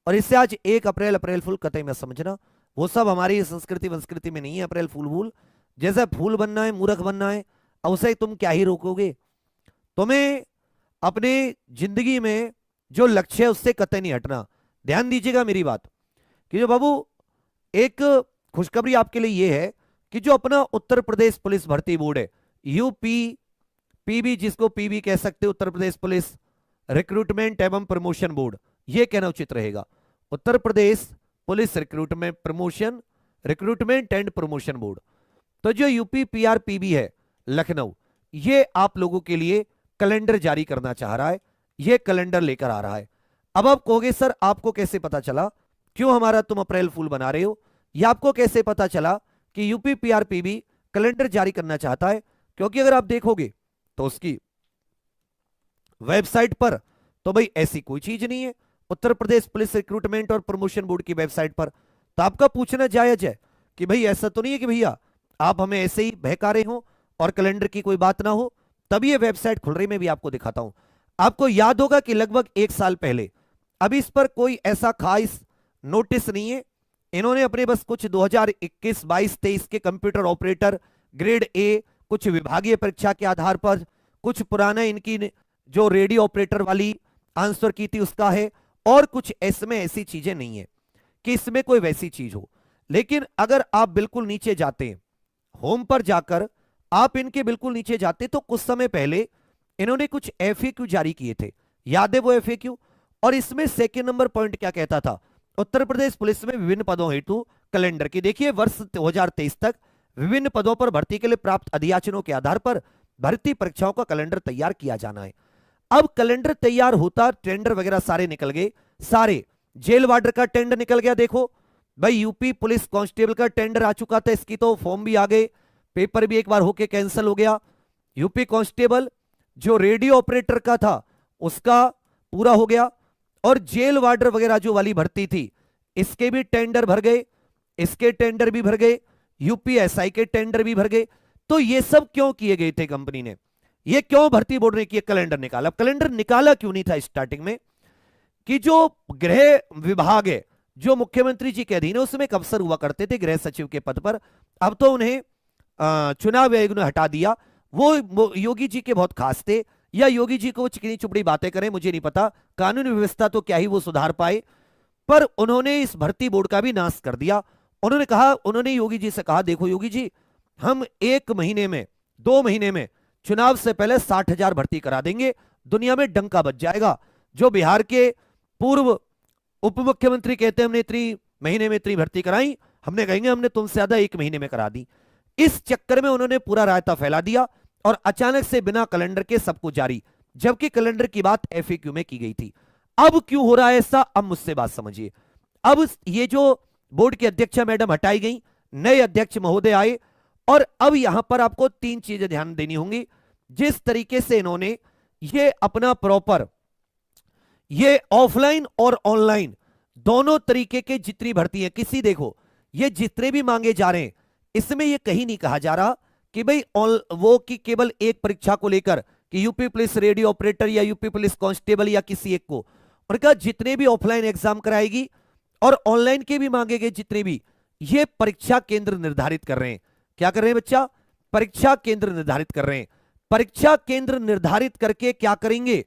और इससे आज 1 अप्रैल अप्रैल फूल कतई मत समझना, वो सब हमारी संस्कृति वंस्कृति में नहीं है अप्रैल फूल वूल। जैसे फूल बनना है, मूर्ख बनना है, अब उसे तुम क्या ही रोकोगे। तुम्हें अपने जिंदगी में जो लक्ष्य है उससे कतई नहीं हटना। ध्यान दीजिएगा मेरी बात कि जो बाबू, एक खुशखबरी आपके लिए ये है कि जो अपना उत्तर प्रदेश पुलिस भर्ती बोर्ड है, यूपी पीबी, जिसको पीबी कह सकते, उत्तर प्रदेश पुलिस रिक्रूटमेंट एवं प्रमोशन बोर्ड, ये कहना उचित रहेगा। Uttar Pradesh police recruitment and promotion board. तो जो यूपी पीआरपीबी है लखनऊ, ये आप लोगों के लिए कैलेंडर जारी करना चाह रहा है, ये कैलेंडर लेकर आ रहा है। अब आप कहोगे सर आपको कैसे पता चला, क्यों हमारा तुम अप्रैल फूल बना रहे हो, या आपको कैसे पता चला कि यूपी पीआरपीबी कैलेंडर जारी करना चाहता है? क्योंकि अगर आप देखोगे तो उसकी वेबसाइट पर तो भाई ऐसी कोई चीज नहीं है, उत्तर प्रदेश पुलिस रिक्रूटमेंट और प्रमोशन बोर्ड की वेबसाइट पर। तो आपका पूछना जायज है कि भाई ऐसा तो नहीं है कि भैया आप हमें ऐसे ही बहका रहे हो और कैलेंडर की कोई बात ना हो। तब ये वेबसाइट खुल रही, मैं भी आपको दिखाता हूं। आपको याद होगा कि लगभग 1 साल पहले, अभी इस पर कोई ऐसा खास नोटिस नहीं है, इन्होंने अपने बस कुछ 2021, 22, 23 के कंप्यूटर ऑपरेटर ग्रेड ए, कुछ विभागीय परीक्षा के आधार पर, कुछ पुराना इनकी जो रेडियो ऑपरेटर वाली आंसर की थी उसका है, और कुछ इसमें ऐसी चीजें नहीं है कि इसमें कोई वैसी चीज हो। लेकिन अगर आप बिल्कुल नीचे जाते हैं, होम पर जाकर आप इनके बिल्कुल नीचे जाते, तो कुछ समय पहले इन्होंने कुछ एफएक्यू जारी किए थे, याद है वो एफएक्यू? और इसमें सेकंड नंबर पॉइंट क्या कहता था, उत्तर प्रदेश पुलिस में विभिन्न पदों हेतु कैलेंडर की, देखिए वर्ष 2023 तक विभिन्न पदों पर भर्ती के लिए प्राप्त अधियाचनों के आधार पर भर्ती परीक्षाओं का कैलेंडर तैयार किया जाना है। अब कैलेंडर तैयार होता, टेंडर वगैरह सारे निकल गए, सारे जेल वार्डर का टेंडर निकल गया। देखो भाई, यूपी पुलिस कांस्टेबल का टेंडर आ चुका था, इसकी तो फॉर्म भी आ गए, पेपर भी एक बार होके कैंसिल हो गया। यूपी कांस्टेबल जो रेडियो ऑपरेटर का था उसका पूरा हो गया, और जेल वार्डर वगैरह जो वाली भर्ती थी इसके भी टेंडर भर गए, इसके टेंडर भी भर गए, यूपीएसआई के टेंडर भी भर गए। तो ये सब क्यों किए गए थे कंपनी ने, ये क्यों भर्ती बोर्ड ने किया कैलेंडर निकाला? कैलेंडर निकाला क्यों नहीं था स्टार्टिंग में? कि जो गृह विभाग है जो मुख्यमंत्री जी के अधीन है, उसमें एक अफसर हुआ करते थे गृह सचिव के पद पर, अब तो उन्हें चुनाव आयोग ने हटा दिया। वो योगी जी के बहुत खास थे, या योगी जी को वो चिकनी चुपड़ी बातें करें मुझे नहीं पता, कानून व्यवस्था तो क्या ही वो सुधार पाए, पर उन्होंने इस भर्ती बोर्ड का भी नाश कर दिया। उन्होंने योगी जी से कहा, देखो योगी जी, हम 1 महीने में 2 महीने में चुनाव से पहले 60,000 भर्ती करा देंगे, दुनिया में डंका बज जाएगा। जो बिहार के पूर्व उप मुख्यमंत्री कहते हैं हमने इतनी महीने में इतनी भर्ती कराई, हमने कहेंगे हमने तुमसे ज्यादा 1 महीने में करा दी। इस चक्कर में उन्होंने पूरा रायता फैला दिया और अचानक से बिना कैलेंडर के सब कुछ जारी, जबकि कैलेंडर की बात एफएक्यू में की गई थी। अब क्यों हो रहा है ऐसा, अब मुझसे बात समझिए। अब ये जो बोर्ड की अध्यक्ष मैडम हटाई गई, नए अध्यक्ष महोदय आए, और अब यहां पर आपको 3 चीजें ध्यान देनी होंगी। जिस तरीके से इन्होंने ये अपना प्रॉपर, ये ऑफलाइन और ऑनलाइन दोनों तरीके के जितनी भर्ती है, किसी देखो ये जितने भी मांगे जा रहे हैं, इसमें ये कहीं नहीं कहा जा रहा कि भाई वो कि केवल एक परीक्षा को लेकर कि यूपी पुलिस रेडियो ऑपरेटर या यूपी पुलिस कांस्टेबल या किसी एक को, उनका जितने भी ऑफलाइन एग्जाम कराएगी और ऑनलाइन के भी मांगे गए जितने भी, ये परीक्षा केंद्र निर्धारित कर रहे हैं। क्या कर रहे हैं बच्चा? परीक्षा केंद्र निर्धारित कर रहे हैं। परीक्षा केंद्र निर्धारित करके क्या करेंगे,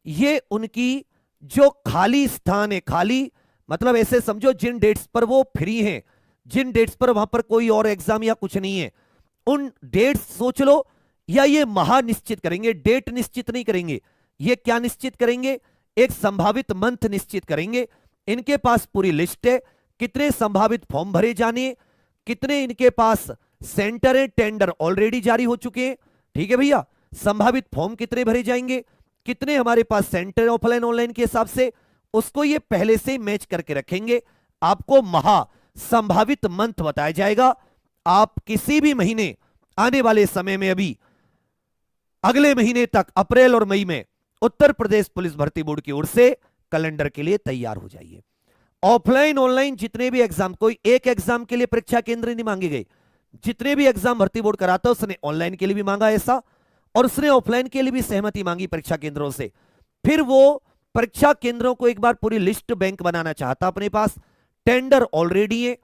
ये उनकी जो खाली स्थान है, खाली मतलब ऐसे समझो जिन डेट्स पर वो फ्री हैं, जिन डेट्स पर वहां पर कोई और एग्जाम या कुछ नहीं है, उन डेट्स सोच लो, या ये महानिश्चित करेंगे, डेट निश्चित नहीं करेंगे। ये क्या निश्चित करेंगे? एक संभावित मंथ निश्चित करेंगे। इनके पास पूरी लिस्ट है, कितने संभावित फॉर्म भरे जाने, कितने इनके पास सेंटर है, टेंडर ऑलरेडी जारी हो चुके हैं, ठीक है भैया, संभावित फॉर्म कितने भरे जाएंगे, कितने हमारे पास सेंटर ऑफलाइन ऑनलाइन के हिसाब से, उसको ये पहले से मैच करके रखेंगे। आपको महा संभावित मंथ बताया जाएगा। आप किसी भी महीने आने वाले समय में, अभी अगले महीने तक अप्रैल और मई में उत्तर प्रदेश पुलिस भर्ती बोर्ड की ओर से कैलेंडर के लिए तैयार हो जाइए। ऑफलाइन ऑनलाइन जितने भी एग्जाम, कोई एक एग्जाम के लिए परीक्षा केंद्र नहीं मांगे गए, जितने भी एग्जाम भर्ती बोर्ड कराता है उसने ऑनलाइन के लिए भी मांगा ऐसा, और उसने ऑफलाइन के लिए भी सहमति मांगी परीक्षा केंद्रों से। फिर वो परीक्षा केंद्रों को एक बार पूरी लिस्ट बैंक बनाना चाहता, अपने पास टेंडर ऑलरेडी है,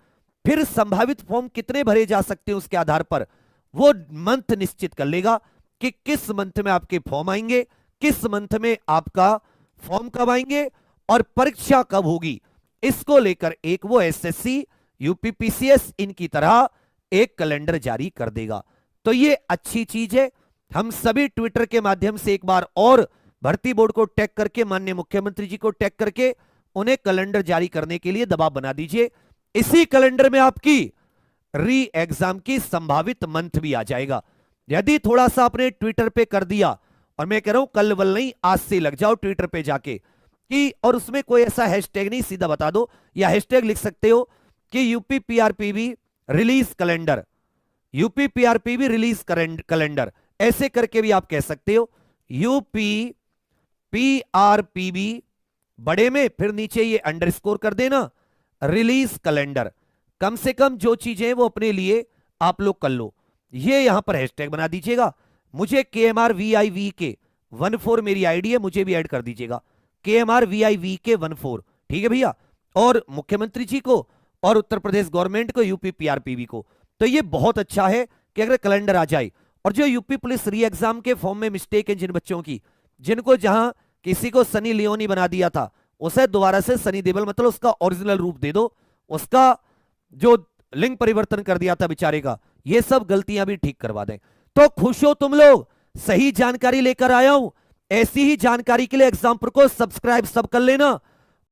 फिर संभावित फॉर्म कितने भरे जा सकते हैं उसके आधार पर वो मंथ निश्चित कर लेगा कि किस मंथ में आपके फॉर्म आएंगे, किस मंथ में आपका फॉर्म कब आएंगे और परीक्षा कब होगी। इसको लेकर एक वो एसएससी, यूपीपीसीएस इनकी तरह एक कैलेंडर जारी कर देगा। तो ये अच्छी चीज है। हम सभी ट्विटर के माध्यम से एक बार और भर्ती बोर्ड को टैग करके, माननीय मुख्यमंत्री जी को टैग करके उन्हें कैलेंडर जारी करने के लिए दबाव बना दीजिए। इसी कैलेंडर में आपकी री एग्जाम की संभावित मंथ भी आ जाएगा। यदि थोड़ा सा आपने ट्विटर पे कर दिया, और मैं कह रहा हूं कल वल नहीं, आज से लग जाओ ट्विटर पे जाके कि, और उसमें कोई ऐसा हैशटैग नहीं, सीधा बता दो, या हैशटैग लिख सकते हो कि UP PRPB release calendar, UP PRPB release calendar, ऐसे करके भी आप कह सकते हो। यूपी पीआरपीबी बड़े में, फिर नीचे ये अंडरस्कोर कर देना, रिलीज कैलेंडर। कम से कम जो चीजें हैं वो अपने लिए आप लोग कर लो। ये यहां पर हैशटैग बना दीजिएगा। मुझे KMRVIVK 14 मेरी आईडी है, मुझे भी ऐड कर दीजिएगा, KMRVIVK 14, ठीक है भैया। और मुख्यमंत्री जी को और उत्तर प्रदेश गवर्नमेंट को, यूपी पीआरपीबी को। तो ये बहुत अच्छा है कि अगर कैलेंडर आ जाए। और जो यूपी पुलिस री एग्जाम के फॉर्म में मिस्टेक है जिन बच्चों की, जिनको जहां किसी को सनी लियोनी बना दिया था, उसे दोबारा से सनी देओल, मतलब उसका ओरिजिनल रूप दे दो, उसका जो लिंग परिवर्तन कर दिया था बेचारे का, ये सब गलतियां भी ठीक करवा दें। तो खुश हो तुम लोग, सही जानकारी लेकर आया हूं। ऐसी ही जानकारी के लिए एग्जाम्पल को सब्सक्राइब सब कर लेना।